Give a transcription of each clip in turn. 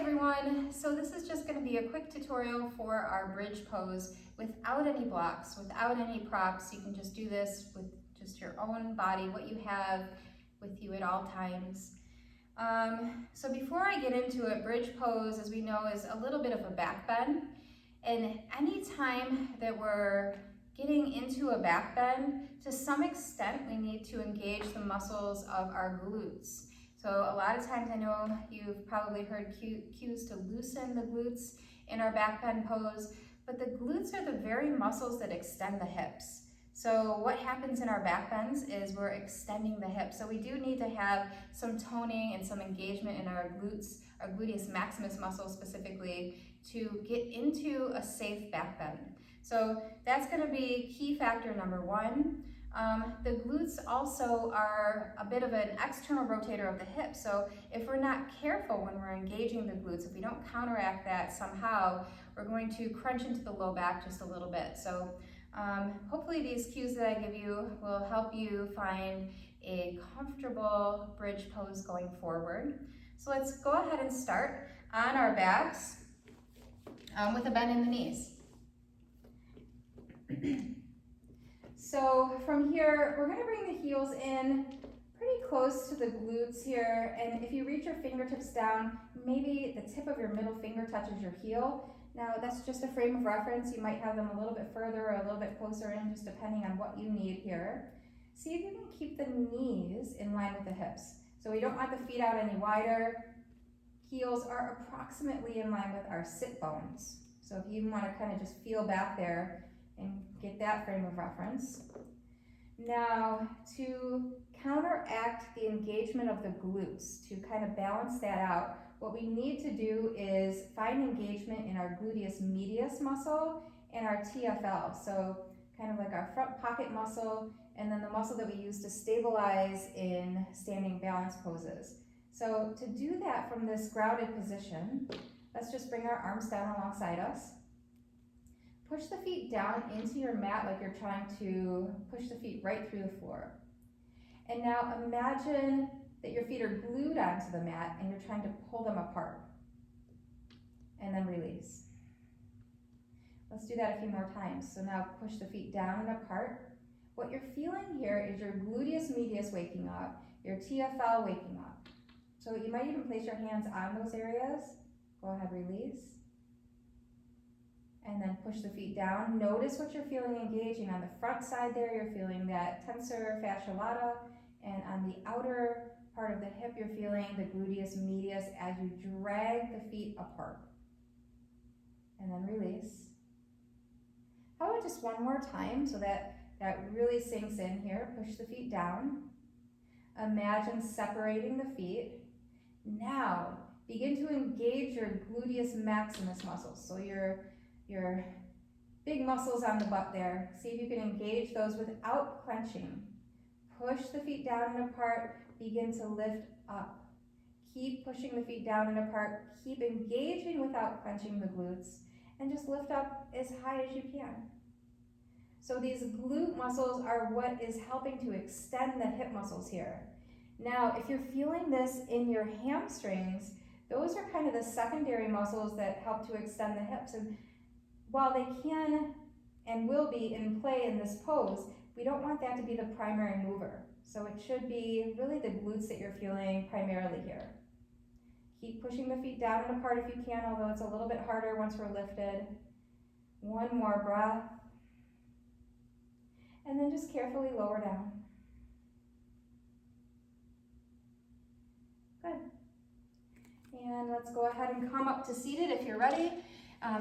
everyone, so this is just going to be a quick tutorial for our bridge pose without any blocks, without any props. You can just do this with just your own body, what you have with you at all times. So before I get into it, bridge pose, as we know, is a little bit of a back bend, and any time that we're getting into a back bend, to some extent we need to engage the muscles of our glutes. So a lot of times I know you've probably heard cues to loosen the glutes in our back bend pose, but the glutes are the very muscles that extend the hips. So what happens in our back bends is we're extending the hips. So we do need to have some toning and some engagement in our glutes, our gluteus maximus muscle specifically, to get into a safe back bend. So that's going to be key factor number one. The glutes also are a bit of an external rotator of the hip, so if we're not careful when we're engaging the glutes, if we don't counteract that somehow, we're going to crunch into the low back just a little bit. So hopefully these cues that I give you will help you find a comfortable bridge pose going forward. So let's go ahead and start on our backs with a bend in the knees. So from here, we're going to bring the heels in pretty close to the glutes here, and if you reach your fingertips down, maybe the tip of your middle finger touches your heel. Now that's just a frame of reference. You might have them a little bit further or a little bit closer in, just depending on what you need here. See if you can keep the knees in line with the hips. So we don't want the feet out any wider. Heels are approximately in line with our sit bones. So if you want to kind of just feel back there and get that frame of reference. Now, to counteract the engagement of the glutes, to kind of balance that out, what we need to do is find engagement in our gluteus medius muscle and our TFL, so kind of like our front pocket muscle, and then the muscle that we use to stabilize in standing balance poses. So to do that from this grounded position, let's just bring our arms down alongside us. Push the feet down into your mat like you're trying to push the feet right through the floor. And now imagine that your feet are glued onto the mat and you're trying to pull them apart. And then release. Let's do that a few more times. So now push the feet down and apart. What you're feeling here is your gluteus medius waking up, your TFL waking up. So you might even place your hands on those areas. Go ahead, release. And then push the feet down. Notice what you're feeling engaging. On the front side there, you're feeling that tensor fascia lata, and on the outer part of the hip, you're feeling the gluteus medius as you drag the feet apart. And then release. How about just one more time so that really sinks in here. Push the feet down. Imagine separating the feet. Now, begin to engage your gluteus maximus muscles. So your big muscles on the butt there. See if you can engage those without clenching. Push the feet down and apart, begin to lift up. Keep pushing the feet down and apart, keep engaging without clenching the glutes, and just lift up as high as you can. So these glute muscles are what is helping to extend the hip muscles here. Now, if you're feeling this in your hamstrings, those are kind of the secondary muscles that help to extend the hips. And while they can and will be in play in this pose, we don't want that to be the primary mover. So it should be really the glutes that you're feeling primarily here. Keep pushing the feet down and apart if you can, although it's a little bit harder once we're lifted. One more breath. And then just carefully lower down. Good. And let's go ahead and come up to seated if you're ready.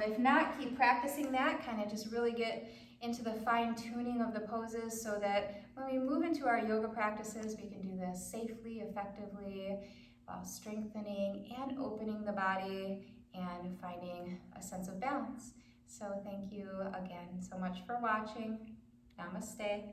If not, keep practicing that, kind of just really get into the fine tuning of the poses so that when we move into our yoga practices, we can do this safely, effectively, while strengthening and opening the body and finding a sense of balance. So thank you again so much for watching. Namaste.